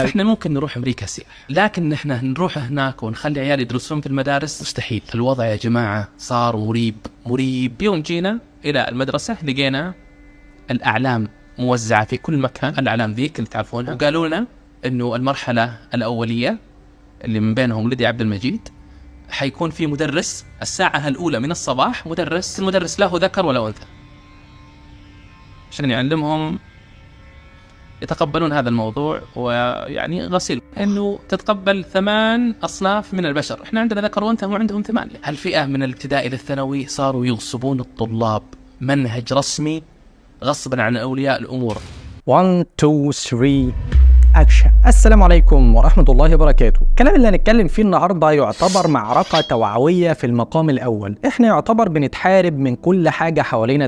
احنا ممكن نروح امريكا سياحة، لكن احنا نروح هناك ونخلي عيال يدرسون في المدارس مستحيل. الوضع يا جماعة صار مريب. يوم جينا الى المدرسة لقينا الاعلام موزعة في كل مكان، الاعلام ذيك اللي تعرفونها، وقالوا لنا انه المرحلة الاولية اللي من بينهم لدي عبد المجيد حيكون في مدرس الساعة الأولى من الصباح، المدرس لا هو ذكر ولا أنثى، عشان يعلمهم يتقبلون هذا الموضوع. ويعني غسيل انه تتقبل 8 اصناف من البشر، احنا عندنا ذكر وانثى وعندهم 8. هالفئة من الابتدائي للثانوي صاروا يغصبون الطلاب منهج رسمي غصبا عن اولياء الامور. 1 2 3 أكشن. السلام عليكم ورحمة الله وبركاته. الكلام اللي هنتكلم فيه النهاردة يعتبر معركة توعوية في المقام الأول. احنا يعتبر بنتحارب من كل حاجة حوالينا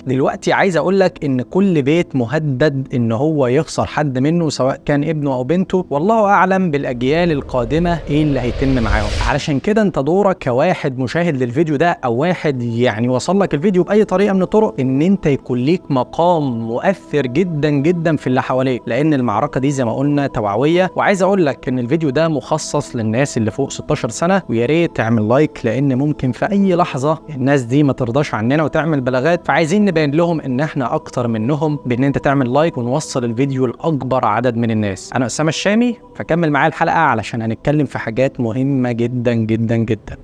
دلوقتي عايز أقولك إن كل بيت مهدد إن هو يخسر حد منه، سواء كان ابنه أو بنته، والله أعلم بالأجيال القادمة إيه اللي هيتم معاهم. علشان كده أنت دورك كواحد مشاهد للفيديو ده، أو واحد يعني وصل لك الفيديو بأي طريقة من الطرق، إن أنت يكون ليك مقام مؤثر جدا جدا في اللي حواليك، لأن المعركة دي زي ما قلنا توعوية. وعايز اقول لك ان الفيديو ده مخصص للناس اللي فوق 16 سنة، ويا ريت تعمل لايك، لان ممكن في اي لحظة الناس دي ما ترضاش عننا وتعمل بلاغات، فعايزين نبين لهم ان احنا اكتر منهم بان انت تعمل لايك ونوصل الفيديو لاكبر عدد من الناس. انا اسامة الشامي، فكمل معايا الحلقة علشان هنتكلم في حاجات مهمة جدا جدا جدا.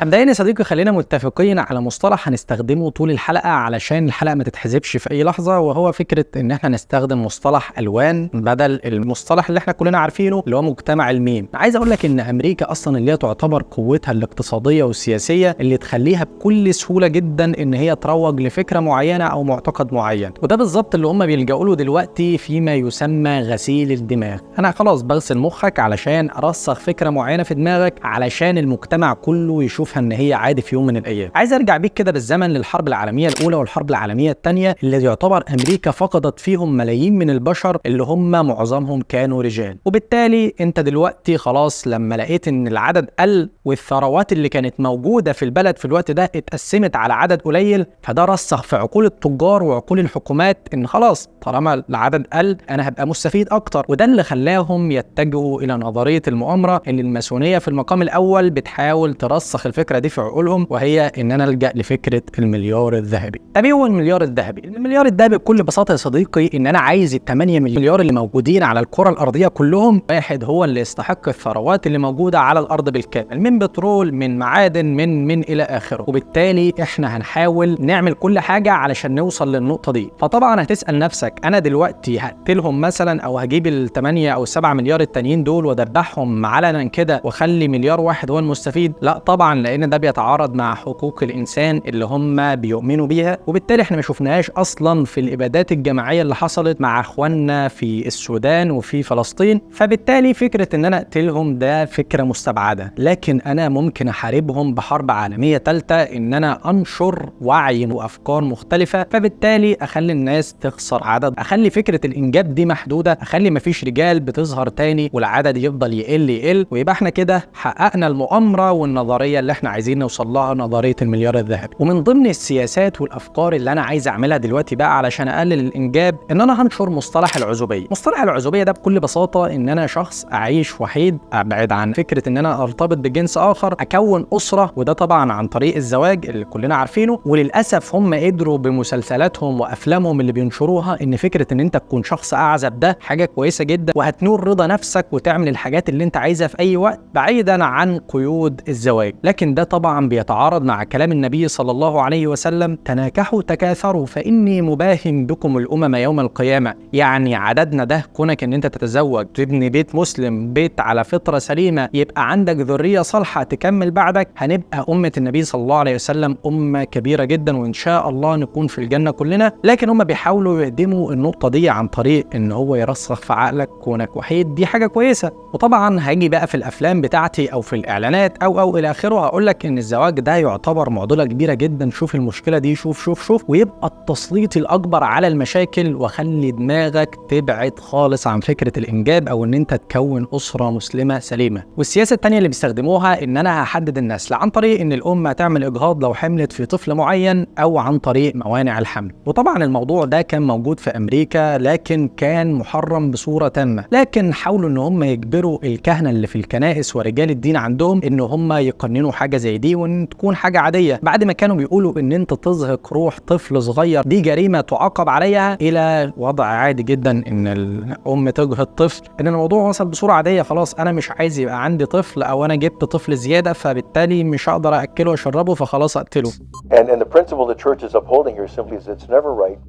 مبدئيا يا صديقي خلينا متفقين على مصطلح هنستخدمه طول الحلقة علشان الحلقة ما تتحذفش في أي لحظة، وهو فكرة إن احنا نستخدم مصطلح ألوان بدل المصطلح اللي احنا كلنا عارفينه اللي هو مجتمع الميم. عايز أقول لك إن أمريكا أصلا اللي هي تعتبر قوتها الاقتصادية والسياسية اللي تخليها بكل سهولة جدا إن هي تروج لفكرة معينة أو معتقد معين، وده بالظبط اللي هم بيلجأوا له دلوقتي فيما يسمى غسيل الدماغ. أنا خلاص بغسل مخك علشان أرسخ فكرة معينة في دماغك علشان المجتمع كله يشوفها ان هي عادي في يوم من الايام. عايز ارجع بيك كده بالزمن للحرب العالميه الاولى والحرب العالميه الثانيه، اللي يعتبر امريكا فقدت فيهم ملايين من البشر اللي هم معظمهم كانوا رجال. وبالتالي انت دلوقتي خلاص لما لقيت ان العدد قل والثروات اللي كانت موجوده في البلد في الوقت ده اتقسمت على عدد قليل، فده رسخ في عقول التجار وعقول الحكومات ان خلاص طالما العدد قل انا هبقى مستفيد اكتر. وده اللي خلاهم يتجهوا الى نظريه المؤامره، ان الماسونيه في المقام الاول بتحاول ترسخ الفكره دي في عقولهم، وهي ان انا الجا لفكره المليار الذهبي. طب ايه هو المليار الذهبي؟ المليار الذهبي بكل بساطه يا صديقي ان انا عايز ال8 مليار اللي موجودين على الكره الارضيه كلهم، واحد هو اللي يستحق الثروات اللي موجوده على الارض بالكامل، من بترول، من معادن، من الى اخره. وبالتالي احنا هنحاول نعمل كل حاجه علشان نوصل للنقطه دي. فطبعا هتسال نفسك انا دلوقتي هقتلهم مثلا، او هجيب ال8 او ال7 مليار التانيين دول وادبحهم علنا كده واخلي مليار واحد هو المستفيد؟ لا طبعا، لان ده بيتعارض مع حقوق الانسان اللي هم بيؤمنوا بيها. وبالتالي احنا ما شفناهاش اصلا في الابادات الجماعيه اللي حصلت مع اخواننا في السودان وفي فلسطين. فبالتالي فكره ان انا اقتلهم ده فكره مستبعده، لكن انا ممكن احاربهم بحرب عالميه ثالثه، ان انا انشر وعي وافكار مختلفه، فبالتالي اخلي الناس تخسر عدد، اخلي فكره الانجاب دي محدوده، اخلي مفيش رجال بتظهر تاني والعدد يفضل يقل، ويبقى احنا كده حققنا المؤامره والنظريه اللي احنا عايزين نوصل لها، نظريه المليار الذهبي. ومن ضمن السياسات والافكار اللي انا عايز اعملها دلوقتي بقى علشان اقلل الانجاب، ان انا هنشر مصطلح العزوبيه. مصطلح العزوبيه ده بكل بساطه ان انا شخص اعيش وحيد، ابعد عن فكره ان انا ارتبط بجنس اخر، اكون اسره، وده طبعا عن طريق الزواج اللي كلنا عارفينه. وللاسف هم قدروا بمسلسلاتهم وافلامهم اللي بينشروها ان فكره ان انت تكون شخص اعزب ده حاجه كويسه جدا، وهتنور رضا نفسك وتعمل الحاجات اللي انت عايزها في اي وقت بعيدا عن قيود الزواج. لكن ده طبعا بيتعارض مع كلام النبي صلى الله عليه وسلم: تناكحوا تكاثروا فإني مباهم بكم الأمم يوم القيامة. يعني عددنا ده، كونك ان انت تتزوج، تبني بيت مسلم، بيت على فطرة سليمة، يبقى عندك ذرية صالحة تكمل بعدك، هنبقى أمة النبي صلى الله عليه وسلم أمة كبيرة جدا، وإن شاء الله نكون في الجنة كلنا. لكن هم بيحاولوا يهدموا النقطة دي عن طريق ان هو يرسخ في عقلك كونك وحيد، دي حاجة كويسة. وطبعا هاجي بقى في الأفلام بتاعتي أو في الإعلانات أو إلى آخره هقول لك ان الزواج ده يعتبر معضله كبيره جدا. شوف المشكله دي، شوف ويبقى التسليط الاكبر على المشاكل، وخلي دماغك تبعد خالص عن فكره الانجاب او ان انت تكون اسره مسلمه سليمه. والسياسه الثانيه اللي بيستخدموها ان انا هحدد النسل عن طريق ان الام تعمل اجهاض لو حملت في طفل معين، او عن طريق موانع الحمل. وطبعا الموضوع ده كان موجود في امريكا، لكن كان محرم بصوره تامه. لكن حاولوا ان هم يجبروا الكهنه اللي في الكنائس ورجال الدين عندهم ان هم يقننوا حاجه زي دي وان تكون حاجه عاديه، بعد ما كانوا بيقولوا ان انت تزهق روح طفل صغير دي جريمه تعاقب عليها، الى وضع عادي جدا ان الام تجهض طفل، ان الموضوع وصل بصوره عاديه. خلاص انا مش عايز يبقى عندي طفل، او انا جبت طفل زياده فبالتالي مش هقدر اكله واشربه فخلاص اقتله. And the principle the church is upholding here simply is it's never right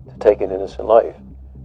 to take an innocent life,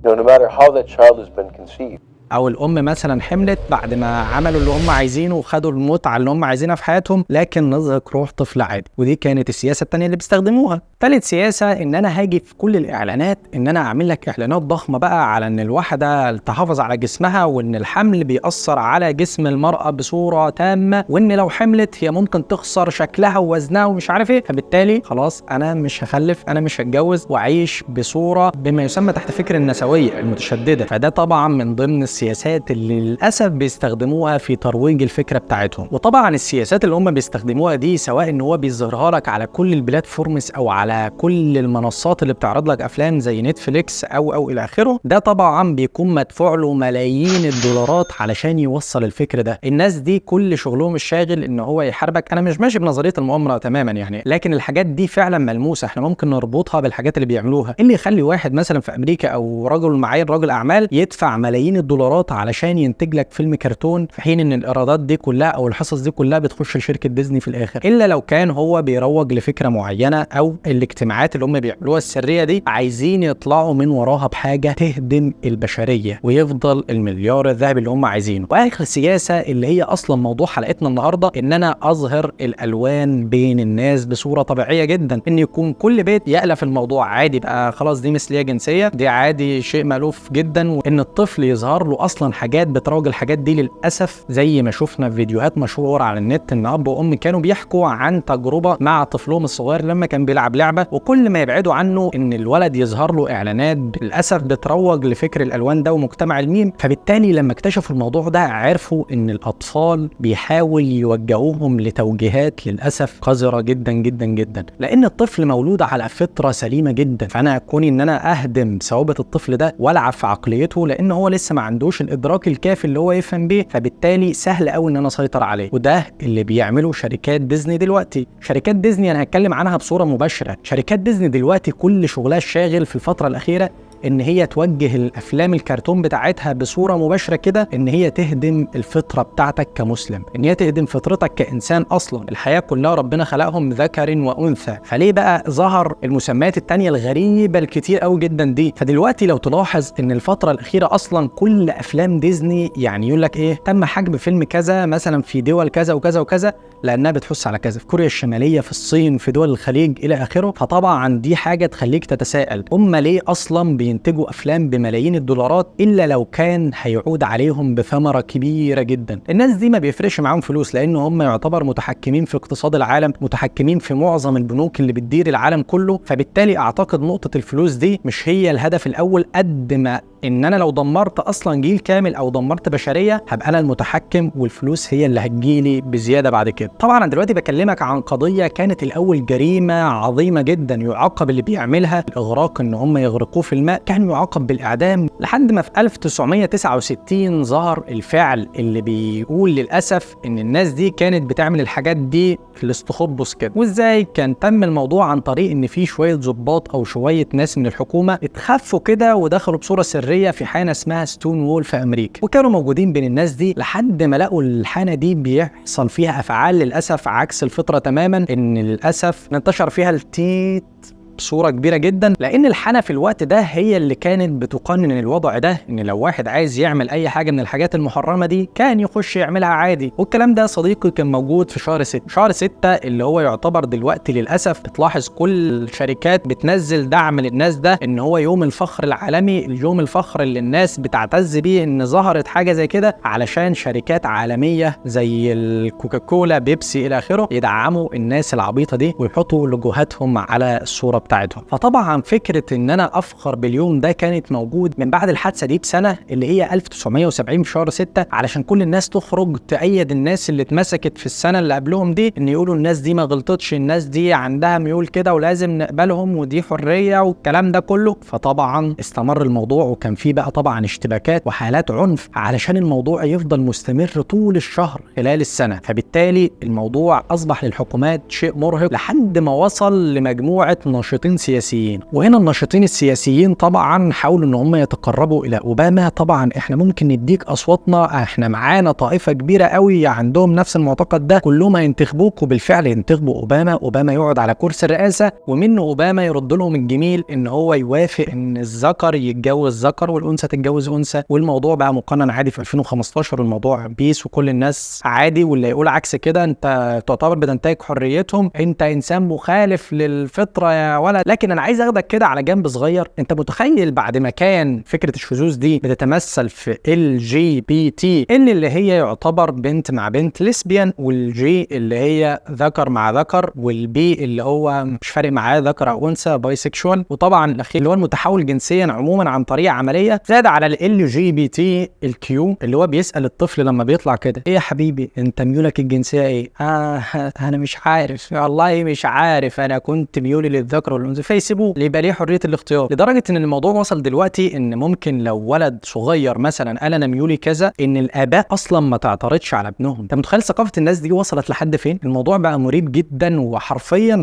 no matter how that child has been conceived. او الام مثلا حملت بعد ما عملوا اللي هم عايزينه وخدوا المتعه اللي هم عايزينها في حياتهم، لكن نزهق روح طفل عادي. ودي كانت السياسه الثانيه اللي بيستخدموها. ثالث سياسه ان انا هاجي في كل الاعلانات ان انا اعمل لك اعلانات ضخمه بقى على ان الواحده تحافظ على جسمها، وان الحمل بيأثر على جسم المراه بصوره تامه، وان لو حملت هي ممكن تخسر شكلها ووزنها ومش عارف ايه، فبالتالي خلاص انا مش هخلف، انا مش هتجوز، واعيش بصوره بما يسمى تحت فكر النسويه المتشدده. فده طبعا من ضمن السياسات اللي للاسف بيستخدموها في ترويج الفكره بتاعتهم. وطبعا السياسات اللي هم بيستخدموها دي، سواء ان هو بيظهرها لك على كل البلاتفورمز او على كل المنصات اللي بتعرض لك افلام زي نتفليكس او الى اخره، ده طبعا بيكون مدفوع له ملايين الدولارات علشان يوصل الفكر ده. الناس دي كل شغلهم الشاغل ان هو يحاربك. انا مش ماشي بنظريه المؤامره تماما يعني، لكن الحاجات دي فعلا ملموسه، احنا ممكن نربطها بالحاجات اللي بيعملوها. اللي يخلي واحد مثلا في امريكا او رجل معين، رجل اعمال، يدفع ملايين الدولارات علشان ينتج لك فيلم كرتون، في حين ان الايرادات دي كلها او الحصص دي كلها بتخش لشركه ديزني في الاخر، الا لو كان هو بيروج لفكره معينه، او الاجتماعات اللي هم بيعملوها السريه دي عايزين يطلعوا من وراها بحاجه تهدم البشريه ويفضل المليار الذهبي اللي هم عايزينه. واخر سياسه اللي هي اصلا موضوع حلقتنا النهارده، ان انا اظهر الالوان بين الناس بصوره طبيعيه جدا، ان يكون كل بيت يألف الموضوع عادي بقى، خلاص دي مثليه جنسيه، دي عادي شيء مألوف جدا، وان الطفل يظهر له اصلا حاجات بتروج الحاجات دي للاسف، زي ما شفنا في فيديوهات مشهوره على النت ان اب وام كانوا بيحكوا عن تجربه مع طفلهم الصغير لما كان بيلعب لعبه، وكل ما يبعدوا عنه ان الولد يظهر له اعلانات للاسف بتروج لفكر الالوان ده ومجتمع الميم. فبالتالي لما اكتشفوا الموضوع ده عرفوا ان الاطفال بيحاول يوجهوهم لتوجيهات للاسف قذره جدا جدا جدا، لان الطفل مولود على فطره سليمه جدا. فانا كوني ان انا اهدم ثوابت الطفل ده والعب في عقليته، لان هو لسه ما عندوش الادراك الكافي اللي هو يفهم بيه، فبالتالي سهل قوي ان انا اسيطر عليه. وده اللي بيعمله شركات ديزني دلوقتي. شركات ديزني انا هتكلم عنها بصوره مباشره. شركات ديزني دلوقتي كل شغلها الشاغل في الفتره الاخيره ان هي توجه الافلام الكرتون بتاعتها بصوره مباشره كده، ان هي تهدم الفطره بتاعتك كمسلم، ان هي تهدم فطرتك كانسان. اصلا الحياه كلها ربنا خلقهم ذكر وانثى، فليه بقى ظهر المسميات التانية الغريبه الكتير قوي جدا دي؟ فدلوقتي لو تلاحظ ان الفتره الاخيره اصلا كل افلام ديزني يعني يقول لك ايه، تم حجب فيلم كذا مثلا في دول كذا وكذا وكذا لانها بتحث على كذا، في كوريا الشماليه، في الصين، في دول الخليج الى اخره. فطبعا دي حاجه تخليك تتساءل، هم ليه اصلا بينتجوا افلام بملايين الدولارات الا لو كان هيعود عليهم بثمره كبيره جدا؟ الناس دي ما بيفرقش معاهم فلوس، لان هم يعتبر متحكمين في اقتصاد العالم، متحكمين في معظم البنوك اللي بتدير العالم كله. فبالتالي اعتقد نقطه الفلوس دي مش هي الهدف الاول، قد ما ان انا لو دمرت اصلا جيل كامل او دمرت بشريه هبقى انا المتحكم، والفلوس هي اللي هتجيلي بزياده بعد كده. طبعا انا دلوقتي بكلمك عن قضيه كانت الاول جريمه عظيمه جدا يعاقب اللي بيعملها، الاغراق ان هم يغرقوه في الماء، كان يعاقب بالاعدام، لحد ما في 1969 ظهر الفعل اللي بيقول للاسف ان الناس دي كانت بتعمل الحاجات دي في الاستخبص كده. وازاي كان تم الموضوع؟ عن طريق ان في شويه ضباط او شويه ناس من الحكومه اتخفوا كده ودخلوا بصوره سريه في حانه اسمها ستون وول في امريكا، وكانوا موجودين بين الناس دي لحد ما لقوا الحانه دي بيحصل فيها افعال للاسف عكس الفطره تماما، ان للاسف انتشر فيها التيت بصوره كبيره جدا، لان الحنة في الوقت ده هي اللي كانت بتقنن الوضع ده، ان لو واحد عايز يعمل اي حاجه من الحاجات المحرمه دي كان يخش يعملها عادي. والكلام ده صديقي كان موجود في شهر 6. شهر 6 اللي هو يعتبر دلوقتي للاسف بتلاحظ كل الشركات بتنزل دعم للناس ده، ان هو يوم الفخر العالمي، اليوم الفخر اللي الناس بتعتز بيه ان ظهرت حاجه زي كده، علشان شركات عالميه زي الكوكاكولا، بيبسي الى اخره يدعموا الناس العبيطه دي ويحطوا لوجوهاتهم على الصوره بتاعتهم. فطبعا فكره ان انا افخر باليوم ده كانت موجود من بعد الحادثه دي بسنه، اللي هي 1970 في شهر 6، علشان كل الناس تخرج تأيد الناس اللي اتمسكت في السنه اللي قبلهم دي، ان يقولوا الناس دي ما غلطتش، الناس دي عندها ميول كده ولازم نقبلهم ودي حريه والكلام ده كله. فطبعا استمر الموضوع، وكان فيه بقى طبعا اشتباكات وحالات عنف علشان الموضوع يفضل مستمر طول الشهر خلال السنه. فبالتالي الموضوع اصبح للحكومات شيء مرهق لحد ما وصل لمجموعه ناشطين سياسيين. وهنا الناشطين السياسيين طبعا حاولوا ان هم يتقربوا الى اوباما. طبعا احنا ممكن نديك اصواتنا، احنا معانا طائفه كبيره قوي عندهم نفس المعتقد ده، كلهم هينتخبوك. وبالفعل ينتخبوا اوباما يقعد على كرسي الرئاسه، ومنه اوباما يرد لهم الجميل ان هو يوافق ان الذكر يتجوز ذكر والانثى تتجوز انثى، والموضوع بقى مقنن عادي في 2015، والموضوع بيس وكل الناس عادي. واللي يقول عكس كده انت تعتبر بتنتهك حريتهم، انت انسان مخالف للفطره يا ولد. لكن انا عايز اخدك كده على جنب صغير. انت متخيل بعد ما كان فكره الشذوذ دي بتتمثل في LGBT، اللي هي يعتبر بنت مع بنت ليسبيان، والجي اللي هي ذكر مع ذكر، والبي اللي هو مش فارق معاه ذكر او انثى بايسكشوال، وطبعا الاخير اللي هو المتحول جنسيا عموما عن طريق عمليه. زاد على LGBT الكيو اللي هو بيسال الطفل لما بيطلع كده: ايه يا حبيبي انت ميولك الجنسيه ايه؟ انا مش عارف والله، مش عارف، انا كنت ميولي للذكر والانثى. فيسيبوه يبقى ليه حريه الاختيار. لدرجه ان الموضوع وصل دلوقتي ان ممكن لو ولد صغير مثلا قال انا ميولي كذا، ان الاباء اصلا ما تعترضش على ابنهم. انت متخيل ثقافه الناس دي وصلت لحد فين؟ الموضوع بقى مريب جدا، وحرفيا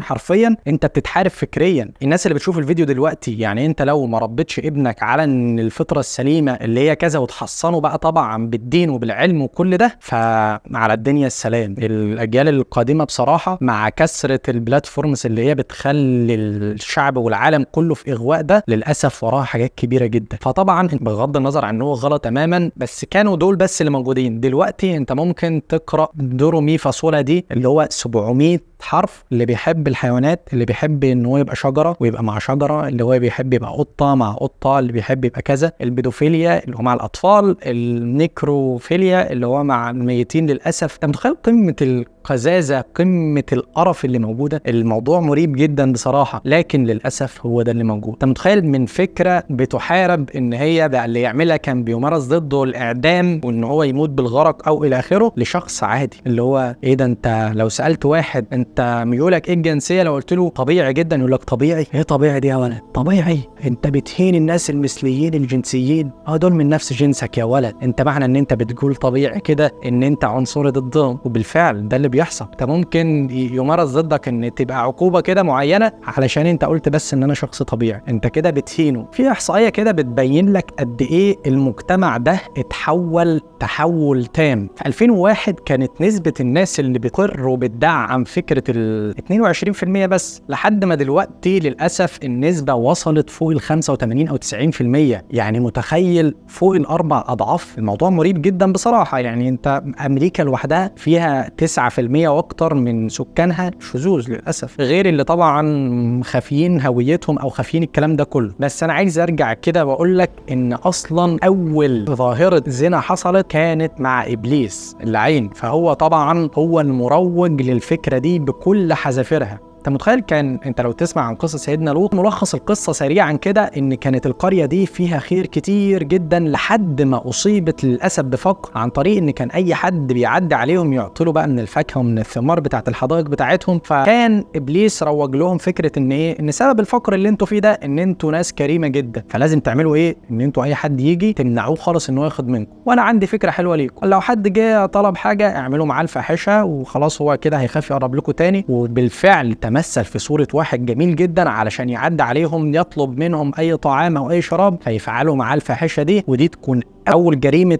انت بتتحارب فكريا. الناس اللي بتشوف الفيديو دلوقتي، يعني انت لو ما ربيتش ابنك على ان الفطره السليمه اللي هي كذا وتحصنه بقى طبعا بالدين وبالعلم وكل ده، فعلى الدنيا السلام. الاجيال القادمه بصراحه مع كثره البلاتفورمز اللي هي بتخلي الشعب والعالم كله في اغواء ده، للاسف وراها حاجات كبيره جدا. فطبعا بغض النظر عن انه غلط تماما، بس كانوا دول بس اللي موجودين. دلوقتي انت ممكن تقرا دورو مي فاصولا دي اللي هو 700 حرف، اللي بيحب الحيوانات، اللي بيحب ان هو يبقى شجره ويبقى مع شجره، اللي هو بيحب يبقى قطه مع قطه، اللي بيحب يبقى كذا، البيدوفيليا اللي هو مع الاطفال، النيكروفيليا اللي هو مع الميتين. للاسف انت متخيل قمه القزازه، قمه القرف اللي موجوده. الموضوع مريب جدا بصراحه، لكن للاسف هو ده اللي موجود. انت متخيل من فكره بتحارب ان هي بقى اللي يعملها كان بيمارس ضده الاعدام وان هو يموت بالغرق او الى اخره، لشخص عادي اللي هو ايه ده. انت لو سالت واحد انت ميولك ايه الجنسيه، لو قلت له طبيعي جدا، يقول لك طبيعي؟ ايه طبيعي دي يا ولد؟ طبيعي انت بتهين الناس المثليين الجنسيين، دول من نفس جنسك يا ولد. انت معنى ان انت بتقول طبيعي كده ان انت عنصري ضدهم، وبالفعل ده اللي بيحصل. انت ممكن يمارس ضدك ان تبقى عقوبه كده معينه علشان انت قلت بس ان انا شخص طبيعي، انت كده بتهينه. في احصائيه كده بتبين لك قد ايه المجتمع ده اتحول تحول تام. في 2001 كانت نسبه الناس اللي بتقر وبتدعم فكره ال 22% بس، لحد ما دلوقتي للاسف النسبه وصلت فوق ال 85 او 90%. يعني متخيل فوق الاربع اضعاف. الموضوع مريب جدا بصراحه. يعني انت امريكا لوحدها فيها 9% واكتر من سكانها شذوذ للاسف، غير اللي طبعا خافيين هويتهم او خافيين الكلام ده كله. بس انا عايز ارجع كده واقول لك ان اصلا اول ظاهره زنا حصلت كانت مع ابليس اللعين، فهو طبعا هو المروج للفكره دي بكل حذافيرها. انت متخيل كان انت لو تسمع عن قصة سيدنا لوط، ملخص القصة سريعا كده ان كانت القرية دي فيها خير كتير جدا لحد ما اصيبت للاسف بفقر، عن طريق ان كان اي حد بيعدي عليهم يعطلوا بقى من الفاكهة ومن الثمار بتاعت الحدائق بتاعتهم. فكان ابليس روج لهم فكرة ان ايه، ان سبب الفقر اللي انتوا فيه ده ان انتوا ناس كريمة جدا، فلازم تعملوا ايه، ان انتوا اي حد يجي تمنعوه خالص ان هو ياخد منكم. وانا عندي فكرة حلوة ليكم، لو حد جه طلب حاجة اعملوا معاه الفاحشة وخلاص، هو كده هيخاف يقرب لكم تاني. وبالفعل تمثل في صورة واحد جميل جدا علشان يعدي عليهم يطلب منهم اي طعام او اي شراب، فيفعلوا معاه الفاحشة دي. ودي تكون اول جريمة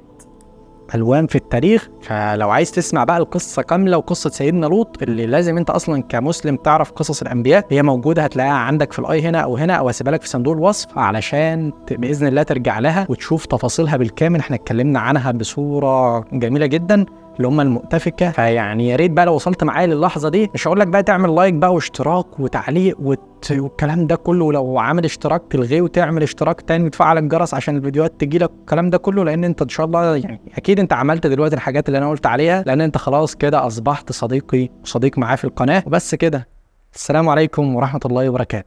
الوان في التاريخ. فلو عايز تسمع بقى القصه كامله وقصه سيدنا لوط اللي لازم انت اصلا كمسلم تعرف قصص الانبياء، هي موجوده هتلاقيها عندك في الاي هنا او هنا، او هسيبها لك في صندوق الوصف علشان باذن الله ترجع لها وتشوف تفاصيلها بالكامل. احنا اتكلمنا عنها بصوره جميله جدا اللي هم المؤتفكه. فيعني يا ريت بقى لو وصلت معايا للحظه دي، مش هقول لك بقى تعمل لايك بقى واشتراك وتعليق والكلام ده كله، ولو عامل اشتراك تلغيه وتعمل اشتراك تاني وتفعل الجرس عشان الفيديوهات تجيلك الكلام ده كله، لان انت ان شاء الله يعني اكيد انت عملت دلوقتي الحاجات اللي انا قلت عليها، لان انت خلاص كده اصبحت صديقي وصديق معاه في القناه. وبس كده، السلام عليكم ورحمه الله وبركاته.